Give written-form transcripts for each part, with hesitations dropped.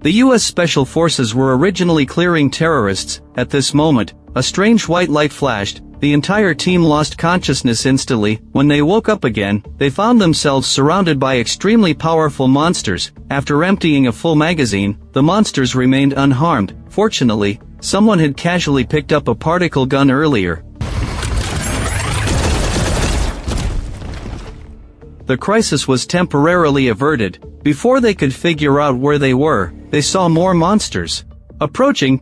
The U.S. Special Forces were originally clearing terrorists. At this moment, a strange white light flashed. The entire team lost consciousness instantly. When they woke up again, they found themselves surrounded by extremely powerful monsters. After emptying a full magazine, the monsters remained unharmed. Fortunately, someone had casually picked up a particle gun earlier. The crisis was temporarily averted. Before they could figure out where they were, they saw more monsters approaching.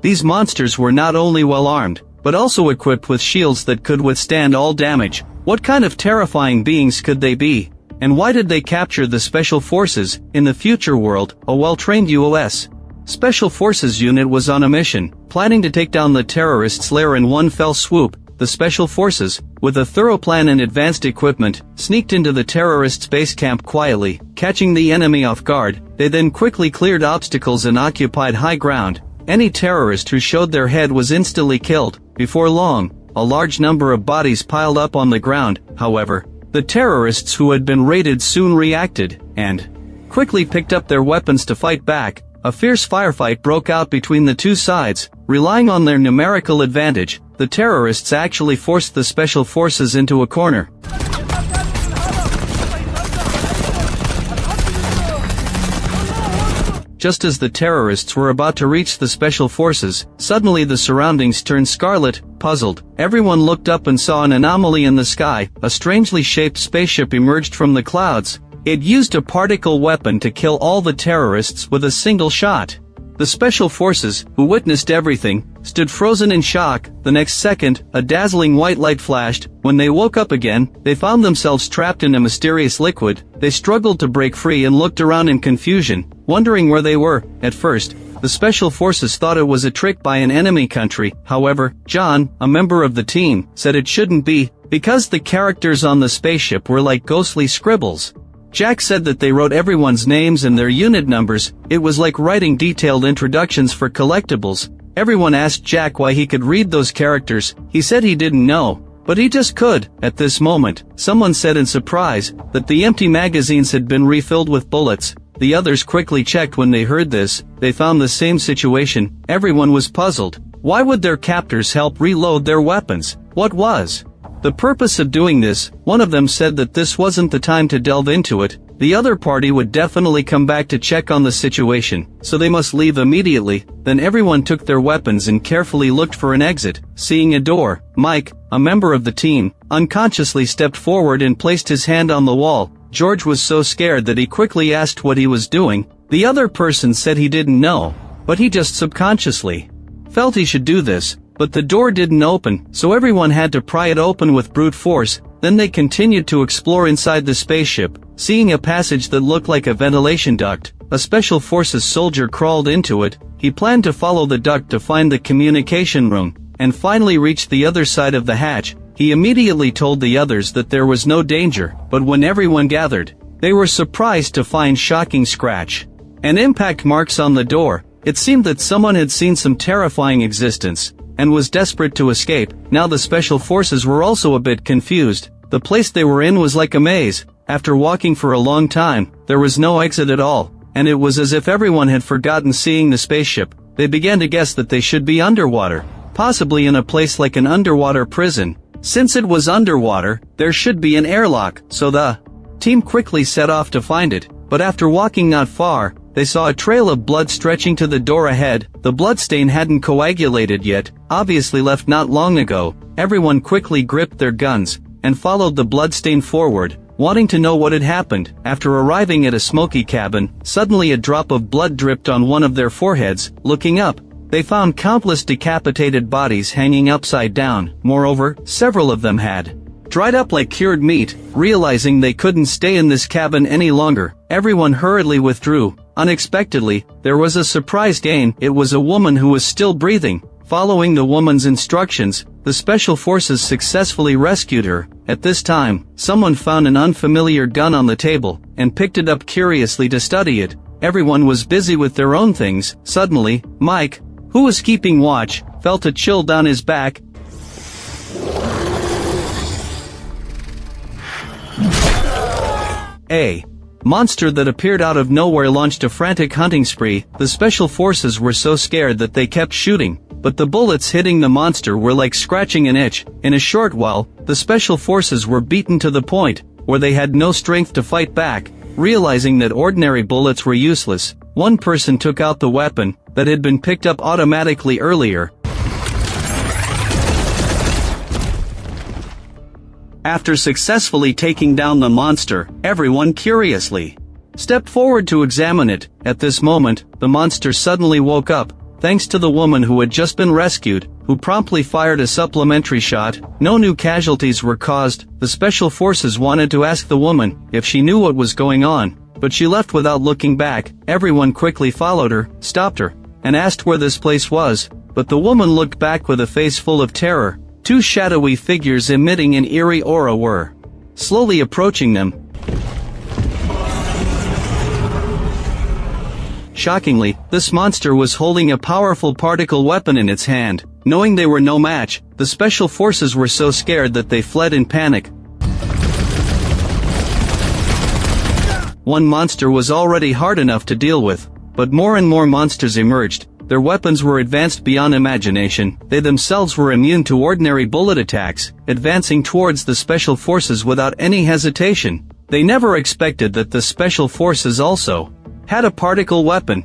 These monsters were not only well armed, but also equipped with shields that could withstand all damage. What kind of terrifying beings could they be? And why did they capture the Special Forces? In the future world, a well-trained U.S. Special Forces unit was on a mission, planning to take down the terrorists' lair in one fell swoop. The Special Forces, with a thorough plan and advanced equipment, sneaked into the terrorists' base camp quietly, catching the enemy off guard. They then quickly cleared obstacles and occupied high ground. Any terrorist who showed their head was instantly killed. Before long, a large number of bodies piled up on the ground. However, the terrorists who had been raided soon reacted, and quickly picked up their weapons to fight back. A fierce firefight broke out between the two sides. Relying on their numerical advantage, the terrorists actually forced the Special Forces into a corner. Just as the terrorists were about to reach the Special Forces, suddenly the surroundings turned scarlet. Puzzled, everyone looked up and saw an anomaly in the sky. A strangely shaped spaceship emerged from the clouds. It used a particle weapon to kill all the terrorists with a single shot. The Special Forces, who witnessed everything, stood frozen in shock. The next second, a dazzling white light flashed. When they woke up again, they found themselves trapped in a mysterious liquid. They struggled to break free and looked around in confusion, wondering where they were. At first, the Special Forces thought it was a trick by an enemy country. However, John, a member of the team, said it shouldn't be, because the characters on the spaceship were like ghostly scribbles. Jack said that they wrote everyone's names and their unit numbers. It was like writing detailed introductions for collectibles. Everyone asked Jack why he could read those characters. He said he didn't know, but he just could. At this moment, someone said in surprise that the empty magazines had been refilled with bullets. The others quickly checked when they heard this. They found the same situation. Everyone was puzzled. Why would their captors help reload their weapons? What was the purpose of doing this? One of them said that this wasn't the time to delve into it. The other party would definitely come back to check on the situation, so they must leave immediately. Then everyone took their weapons and carefully looked for an exit. Seeing a door, Mike, a member of the team, unconsciously stepped forward and placed his hand on the wall. George was so scared that he quickly asked what he was doing. The other person said he didn't know, but he just subconsciously felt he should do this. But the door didn't open, so everyone had to pry it open with brute force. Then they continued to explore inside the spaceship, seeing a passage that looked like a ventilation duct. A Special Forces soldier crawled into it. He planned to follow the duct to find the communication room, and finally reached the other side of the hatch. He immediately told the others that there was no danger, but when everyone gathered, they were surprised to find shocking scratch and impact marks on the door. It seemed that someone had seen some terrifying existence and was desperate to escape. Now the Special Forces were also a bit confused. The place they were in was like a maze. After walking for a long time, there was no exit at all, and it was as if everyone had forgotten seeing the spaceship. They began to guess that they should be underwater, possibly in a place like an underwater prison. Since it was underwater, there should be an airlock, so the team quickly set off to find it. But after walking not far, they saw a trail of blood stretching to the door ahead. The bloodstain hadn't coagulated yet, obviously left not long ago. Everyone quickly gripped their guns and followed the bloodstain forward, wanting to know what had happened. After arriving at a smoky cabin, suddenly a drop of blood dripped on one of their foreheads. Looking up, they found countless decapitated bodies hanging upside down. Moreover, several of them had dried up like cured meat. Realizing they couldn't stay in this cabin any longer, everyone hurriedly withdrew. Unexpectedly, there was a surprise gain. It was a woman who was still breathing. Following the woman's instructions, the Special Forces successfully rescued her. At this time, someone found an unfamiliar gun on the table and picked it up curiously to study it. Everyone was busy with their own things. Suddenly, Mike, who was keeping watch, felt a chill down his back. A monster that appeared out of nowhere launched a frantic hunting spree. The special forces were so scared that they kept shooting, but the bullets hitting the monster were like scratching an itch. In a short while, the special forces were beaten to the point where they had no strength to fight back. Realizing that ordinary bullets were useless, one person took out the weapon that had been picked up automatically earlier. After successfully taking down the monster, everyone curiously stepped forward to examine it. At this moment, the monster suddenly woke up, thanks to the woman who had just been rescued, who promptly fired a supplementary shot. No new casualties were caused. The special forces wanted to ask the woman if she knew what was going on, but she left without looking back. Everyone quickly followed her, stopped her, and asked where this place was, but the woman looked back with a face full of terror. Two shadowy figures emitting an eerie aura were slowly approaching them. Shockingly, this monster was holding a powerful particle weapon in its hand. Knowing they were no match, the special forces were so scared that they fled in panic. One monster was already hard enough to deal with, but more and more monsters emerged. Their weapons were advanced beyond imagination. They themselves were immune to ordinary bullet attacks, advancing towards the special forces without any hesitation. They never expected that the special forces also had a particle weapon.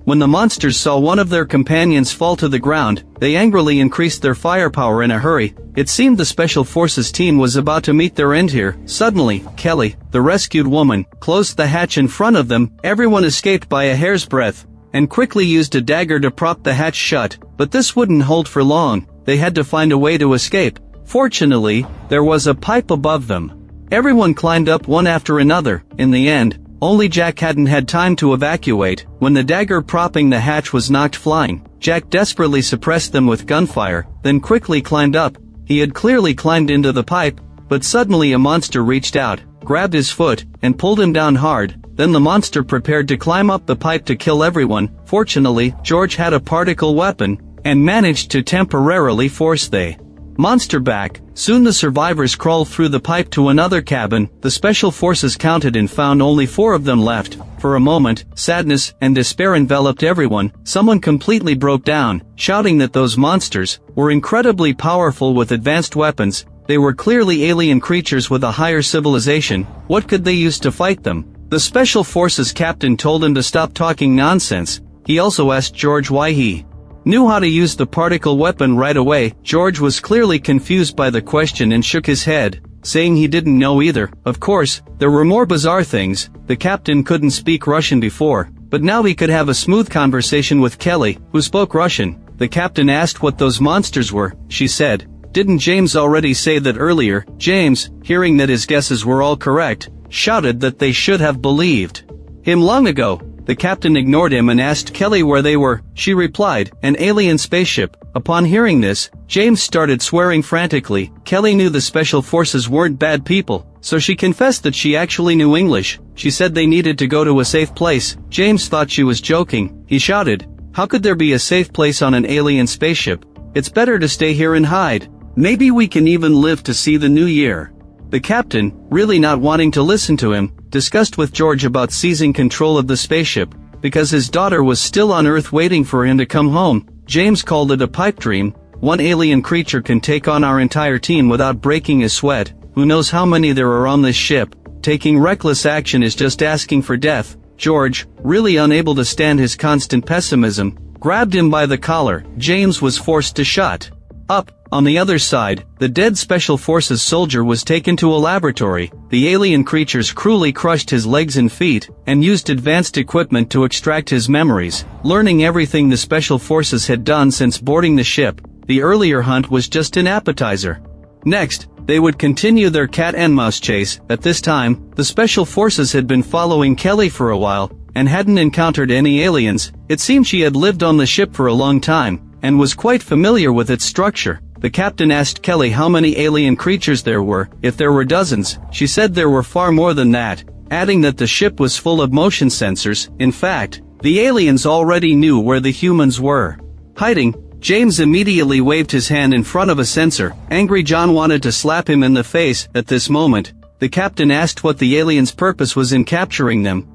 When the monsters saw one of their companions fall to the ground, they angrily increased their firepower in a hurry. It seemed the special forces team was about to meet their end here. Suddenly, Kelly, the rescued woman, closed the hatch in front of them. Everyone escaped by a hair's breadth, and quickly used a dagger to prop the hatch shut, but this wouldn't hold for long. They had to find a way to escape. Fortunately, there was a pipe above them. Everyone climbed up one after another. In the end, only Jack hadn't had time to evacuate. When the dagger propping the hatch was knocked flying, Jack desperately suppressed them with gunfire, then quickly climbed up. He had clearly climbed into the pipe, but suddenly a monster reached out, grabbed his foot, and pulled him down hard. Then the monster prepared to climb up the pipe to kill everyone. Fortunately, George had a particle weapon, and managed to temporarily force the monster back. Soon the survivors crawled through the pipe to another cabin. The special forces counted and found only 4 of them left. For a moment, sadness and despair enveloped everyone. Someone completely broke down, shouting that those monsters were incredibly powerful with advanced weapons. They were clearly alien creatures with a higher civilization. What could they use to fight them? The special forces captain told him to stop talking nonsense. He also asked George why he knew how to use the particle weapon right away. George was clearly confused by the question and shook his head, saying he didn't know either. Of course, there were more bizarre things. The captain couldn't speak Russian before, but now he could have a smooth conversation with Kelly, who spoke Russian. The captain asked what those monsters were. She said, "Didn't James already say that earlier?" James, hearing that his guesses were all correct, shouted that they should have believed him long ago. The captain ignored him and asked Kelly where they were. She replied, "An alien spaceship." Upon hearing this, James started swearing frantically. Kelly knew the special forces weren't bad people, so she confessed that she actually knew English. She said they needed to go to a safe place. James thought she was joking. He shouted, "How could there be a safe place on an alien spaceship? It's better to stay here and hide. Maybe we can even live to see the new year." The captain, really not wanting to listen to him, discussed with George about seizing control of the spaceship, because his daughter was still on Earth waiting for him to come home. James called it a pipe dream. One alien creature can take on our entire team without breaking a sweat. Who knows how many there are on this ship? Taking reckless action is just asking for death. George, really unable to stand his constant pessimism, grabbed him by the collar. James was forced to shut up. On the other side, the dead Special Forces soldier was taken to a laboratory. The alien creatures cruelly crushed his legs and feet, and used advanced equipment to extract his memories. Learning everything the Special Forces had done since boarding the ship, the earlier hunt was just an appetizer. Next, they would continue their cat-and-mouse chase. At this time, the Special Forces had been following Kelly for a while, and hadn't encountered any aliens. It seemed she had lived on the ship for a long time, and was quite familiar with its structure. The captain asked Kelly how many alien creatures there were. If there were dozens, she said there were far more than that, adding that the ship was full of motion sensors. In fact, the aliens already knew where the humans were hiding. James immediately waved his hand in front of a sensor. Angry John wanted to slap him in the face. At this moment, The captain asked what the aliens' purpose was in capturing them.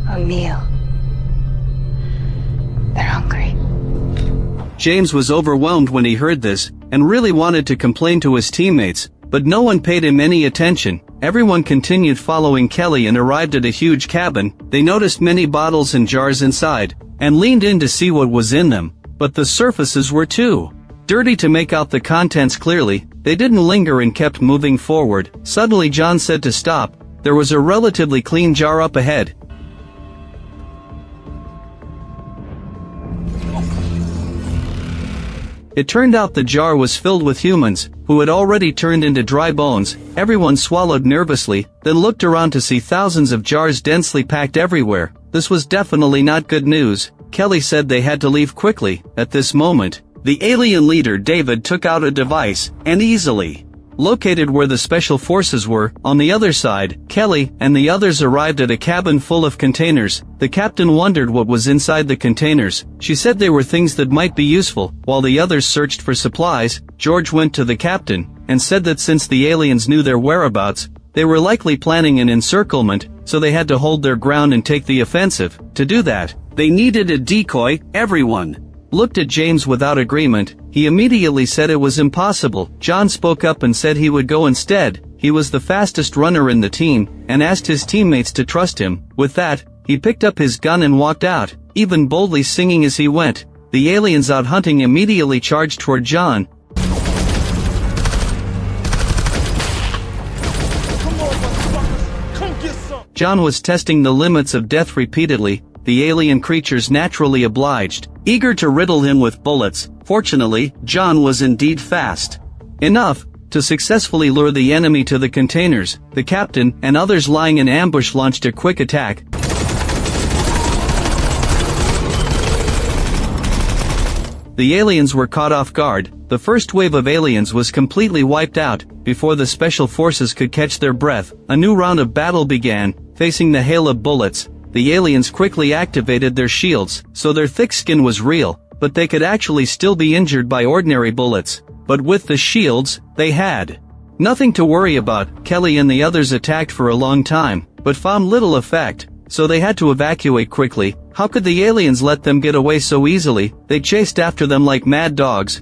A meal. They're hungry. James was overwhelmed when he heard this, and really wanted to complain to his teammates, but no one paid him any attention. Everyone continued following Kelly and arrived at a huge cabin. They noticed many bottles and jars inside, and leaned in to see what was in them, but the surfaces were too dirty to make out the contents clearly. They didn't linger and kept moving forward. Suddenly John said to stop. There was a relatively clean jar up ahead. It turned out the jar was filled with humans, who had already turned into dry bones. Everyone swallowed nervously, then looked around to see thousands of jars densely packed everywhere. This was definitely not good news. Kelly said they had to leave quickly. At this moment, the alien leader David took out a device, and easily located where the special forces were. On the other side, Kelly and the others arrived at a cabin full of containers. The captain wondered what was inside the containers. She said they were things that might be useful. While the others searched for supplies, George went to the captain and said that since the aliens knew their whereabouts, they were likely planning an encirclement, so they had to hold their ground and take the offensive. To do that, they needed a decoy. Everyone looked at James without agreement. He immediately said it was impossible. John spoke up and said he would go instead. He was the fastest runner in the team, and asked his teammates to trust him. With that, he picked up his gun and walked out, even boldly singing as he went. The aliens out hunting immediately charged toward John. John was testing the limits of death repeatedly. The alien creatures naturally obliged, eager to riddle him with bullets. Fortunately, John was indeed fast enough to successfully lure the enemy to the containers. The captain and others lying in ambush launched a quick attack. The aliens were caught off guard. The first wave of aliens was completely wiped out. Before the special forces could catch their breath, a new round of battle began. Facing the hail of bullets, the aliens quickly activated their shields, so their thick skin was real, but they could actually still be injured by ordinary bullets. But with the shields, they had nothing to worry about. Kelly and the others attacked for a long time, but found little effect, so they had to evacuate quickly. How could the aliens let them get away so easily? They chased after them like mad dogs.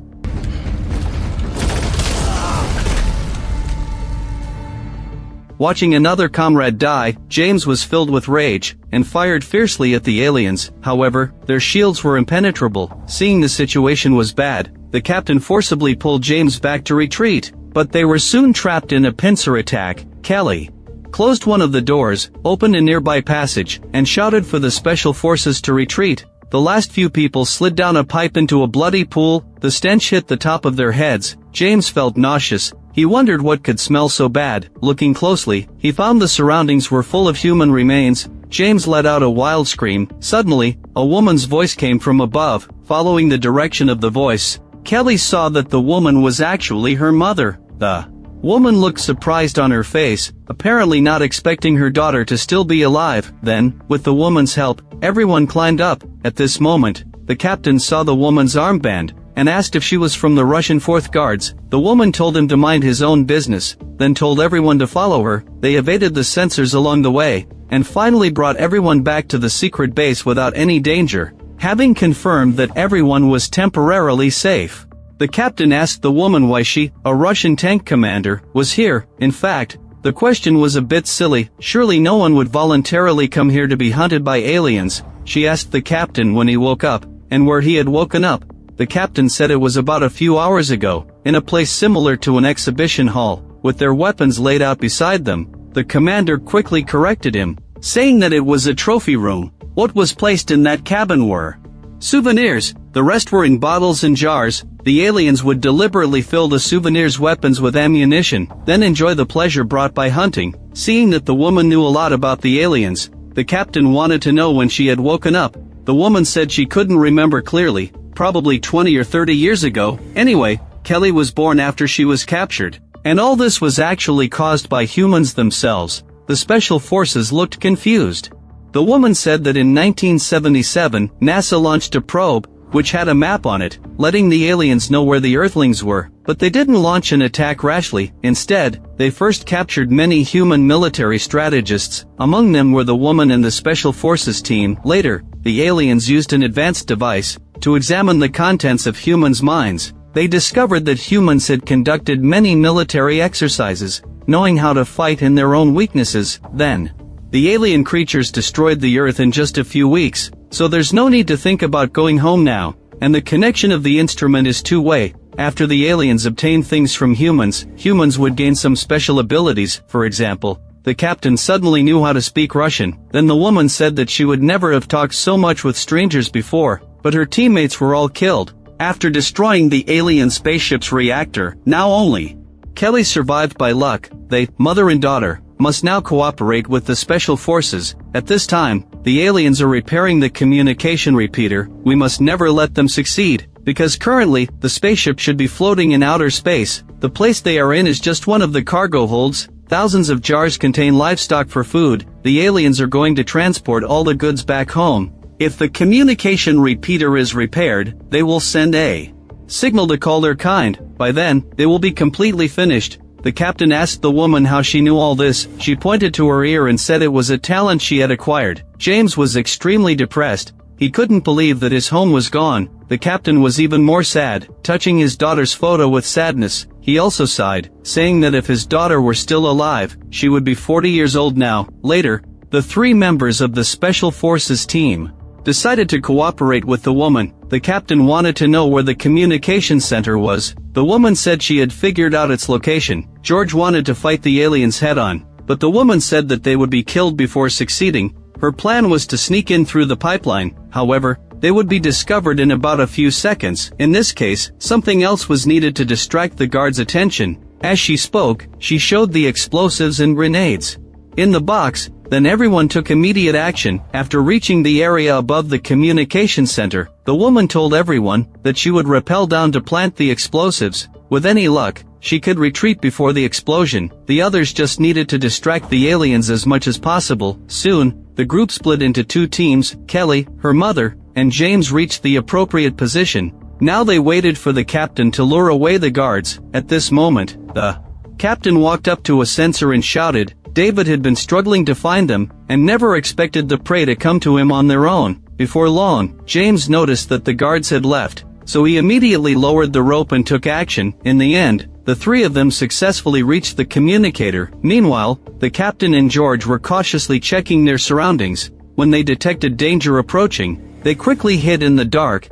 Watching another comrade die, James was filled with rage, and fired fiercely at the aliens. However, their shields were impenetrable. Seeing the situation was bad, the captain forcibly pulled James back to retreat, but they were soon trapped in a pincer attack. Kelly closed one of the doors, opened a nearby passage, and shouted for the special forces to retreat. The last few people slid down a pipe into a bloody pool. The stench hit the top of their heads. James felt nauseous. He wondered what could smell so bad. Looking closely, he found the surroundings were full of human remains. James let out a wild scream. Suddenly, a woman's voice came from above. Following the direction of the voice, Kelly saw that the woman was actually her mother. The woman looked surprised on her face, apparently not expecting her daughter to still be alive. Then, with the woman's help, everyone climbed up. At this moment, the captain saw the woman's armband, and asked if she was from the Russian Fourth Guards. The woman told him to mind his own business, then told everyone to follow her. They evaded the sensors along the way, and finally brought everyone back to the secret base without any danger. Having confirmed that everyone was temporarily safe, the captain asked the woman why she, a Russian tank commander, was here. In fact, the question was a bit silly. Surely no one would voluntarily come here to be hunted by aliens. She asked the captain when he woke up, and where he had woken up. The captain said it was about a few hours ago, in a place similar to an exhibition hall, with their weapons laid out beside them. The commander quickly corrected him, saying that it was a trophy room. What was placed in that cabin were souvenirs. The rest were in bottles and jars. The aliens would deliberately fill the souvenirs' weapons with ammunition, then enjoy the pleasure brought by hunting. Seeing that the woman knew a lot about the aliens, the captain wanted to know when she had woken up. The woman said she couldn't remember clearly, probably 20 or 30 years ago. Anyway, Kelly was born after she was captured, and all this was actually caused by humans themselves. The special forces looked confused. The woman said that in 1977, NASA launched a probe, which had a map on it, letting the aliens know where the Earthlings were, But they didn't launch an attack rashly. Instead, they first captured many human military strategists. Among them were the woman and the Special Forces team. Later, the aliens used an advanced device to examine the contents of humans' minds. They discovered that humans had conducted many military exercises, knowing how to fight in their own weaknesses. Then, the alien creatures destroyed the Earth in just a few weeks, so there's no need to think about going home now. And the connection of the instrument is two-way. After the aliens obtained things from humans, humans would gain some special abilities. For example, the captain suddenly knew how to speak Russian. Then the woman said that she would never have talked so much with strangers before, but her teammates were all killed. After destroying the alien spaceship's reactor, now only Kelly survived by luck. They, mother and daughter, must now cooperate with the Special Forces. At this time, the aliens are repairing the communication repeater. We must never let them succeed, because currently, the spaceship should be floating in outer space. The place they are in is just one of the cargo holds. Thousands of jars contain livestock for food. The aliens are going to transport all the goods back home. If the communication repeater is repaired, they will send a signal to call their kind. By then, they will be completely finished. The captain asked the woman how she knew all this. She pointed to her ear and said it was a talent she had acquired. James was extremely depressed. He couldn't believe that his home was gone. The captain was even more sad, touching his daughter's photo with sadness. He also sighed, saying that if his daughter were still alive, she would be 40 years old now. Later, the three members of the Special Forces team decided to cooperate with the woman. The captain wanted to know where the communication center was. The woman said she had figured out its location. George wanted to fight the aliens head-on, but the woman said that they would be killed before succeeding. Her plan was to sneak in through the pipeline. However, they would be discovered in about a few seconds. In this case, something else was needed to distract the guards' attention. As she spoke, she showed the explosives and grenades in the box. Then everyone took immediate action. After reaching the area above the communication center, the woman told everyone that she would rappel down to plant the explosives. With any luck, she could retreat before the explosion. The others just needed to distract the aliens as much as possible. Soon, the group split into two teams. Kelly, her mother, and James reached the appropriate position. Now they waited for the captain to lure away the guards. At this moment, the captain walked up to a sensor and shouted. David had been struggling to find them, and never expected the prey to come to him on their own. Before long, James noticed that the guards had left, so he immediately lowered the rope and took action. In the end, the three of them successfully reached the communicator. Meanwhile, the captain and George were cautiously checking their surroundings. When they detected danger approaching, they quickly hid in the dark.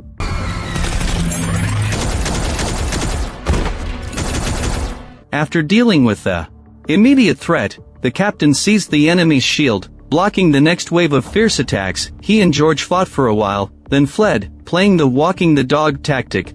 After dealing with the immediate threat, the captain seized the enemy's shield, blocking the next wave of fierce attacks. He and George fought for a while, then fled, playing the walking the dog tactic.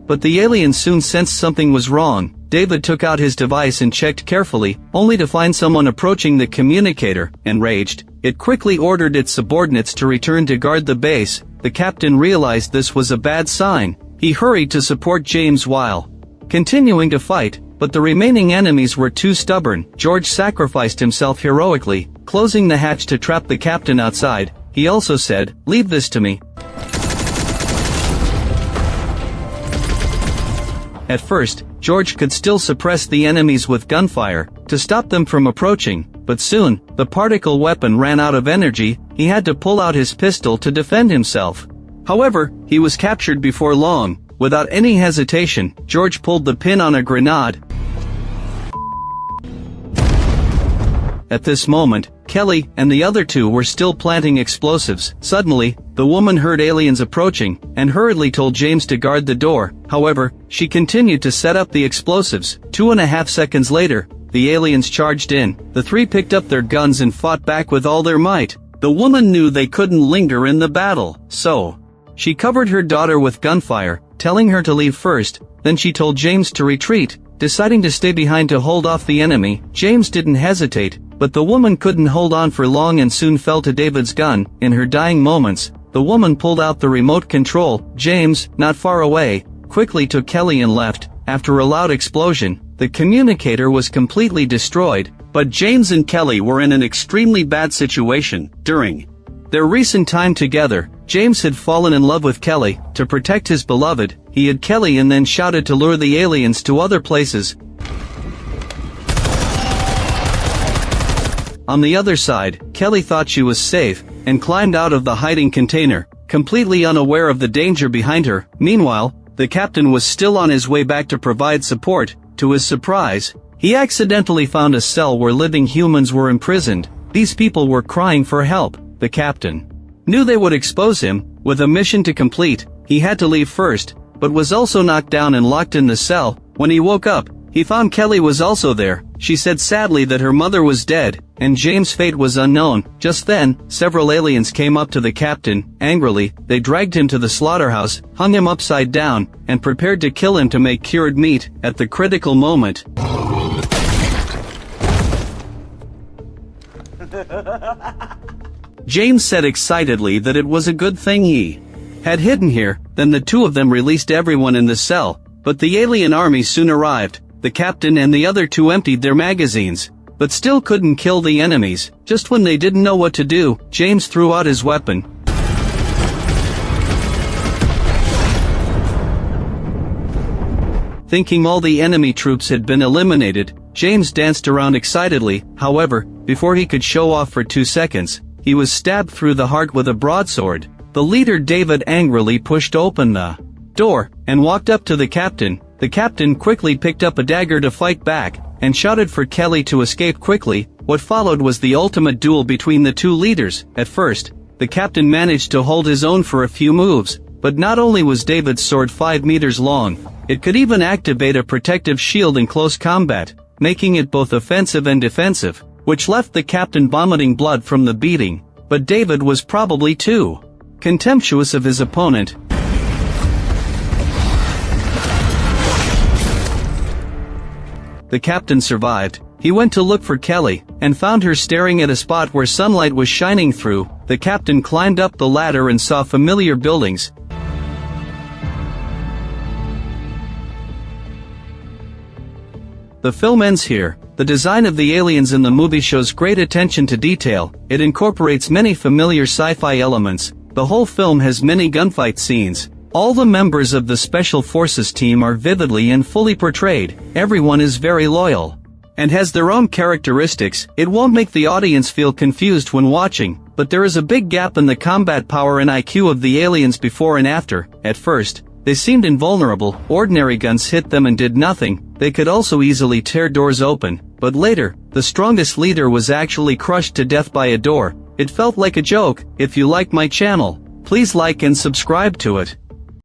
But the aliens soon sensed something was wrong. David took out his device and checked carefully, only to find someone approaching the communicator. Enraged, it quickly ordered its subordinates to return to guard the base. The captain realized this was a bad sign. He hurried to support James while continuing to fight, but the remaining enemies were too stubborn. George sacrificed himself heroically, closing the hatch to trap the captain outside. He also said, "Leave this to me." At first, George could still suppress the enemies with gunfire to stop them from approaching, but soon, the particle weapon ran out of energy. He had to pull out his pistol to defend himself. However, he was captured before long. Without any hesitation, George pulled the pin on a grenade. At this moment, Kelly and the other two were still planting explosives. Suddenly, the woman heard aliens approaching, and hurriedly told James to guard the door. However, she continued to set up the explosives. 2.5 seconds later, the aliens charged in. The three picked up their guns and fought back with all their might. The woman knew they couldn't linger in the battle, so she covered her daughter with gunfire, telling her to leave first. Then she told James to retreat, deciding to stay behind to hold off the enemy. James didn't hesitate, but the woman couldn't hold on for long and soon fell to David's gun. In her dying moments, the woman pulled out the remote control. James, not far away, quickly took Kelly and left. After a loud explosion, the communicator was completely destroyed, but James and Kelly were in an extremely bad situation. During their recent time together, James had fallen in love with Kelly. To protect his beloved, he hid Kelly and then shouted to lure the aliens to other places. On the other side, Kelly thought she was safe, and climbed out of the hiding container, completely unaware of the danger behind her. Meanwhile, the captain was still on his way back to provide support. To his surprise, he accidentally found a cell where living humans were imprisoned. These people were crying for help. The captain knew they would expose him. With a mission to complete, he had to leave first, but was also knocked down and locked in the cell. When he woke up, he found Kelly was also there. She said sadly that her mother was dead, and James' fate was unknown. Just then, several aliens came up to the captain. Angrily, they dragged him to the slaughterhouse, hung him upside down, and prepared to kill him to make cured meat. At the critical moment, James said excitedly that it was a good thing he had hidden here. Then the two of them released everyone in the cell, but the alien army soon arrived. The captain and the other two emptied their magazines, but still couldn't kill the enemies. Just when they didn't know what to do, James threw out his weapon. Thinking all the enemy troops had been eliminated, James danced around excitedly. However, before he could show off for 2 seconds, he was stabbed through the heart with a broadsword. The leader David angrily pushed open the door and walked up to the captain. The captain quickly picked up a dagger to fight back, and shouted for Kelly to escape quickly. What followed was the ultimate duel between the two leaders. At first, the captain managed to hold his own for a few moves, but not only was David's sword 5 meters long, it could even activate a protective shield in close combat, making it both offensive and defensive, which left the captain vomiting blood from the beating. But David was probably too contemptuous of his opponent. The captain survived. He went to look for Kelly, and found her staring at a spot where sunlight was shining through. The captain climbed up the ladder and saw familiar buildings. The film ends here. The design of the aliens in the movie shows great attention to detail. It incorporates many familiar sci-fi elements. The whole film has many gunfight scenes. All the members of the Special Forces team are vividly and fully portrayed. Everyone is very loyal and has their own characteristics. It won't make the audience feel confused when watching, but there is a big gap in the combat power and IQ of the aliens before and after. At first, they seemed invulnerable. Ordinary guns hit them and did nothing. They could also easily tear doors open, but later, the strongest leader was actually crushed to death by a door. It felt like a joke. If you like my channel, please like and subscribe to it.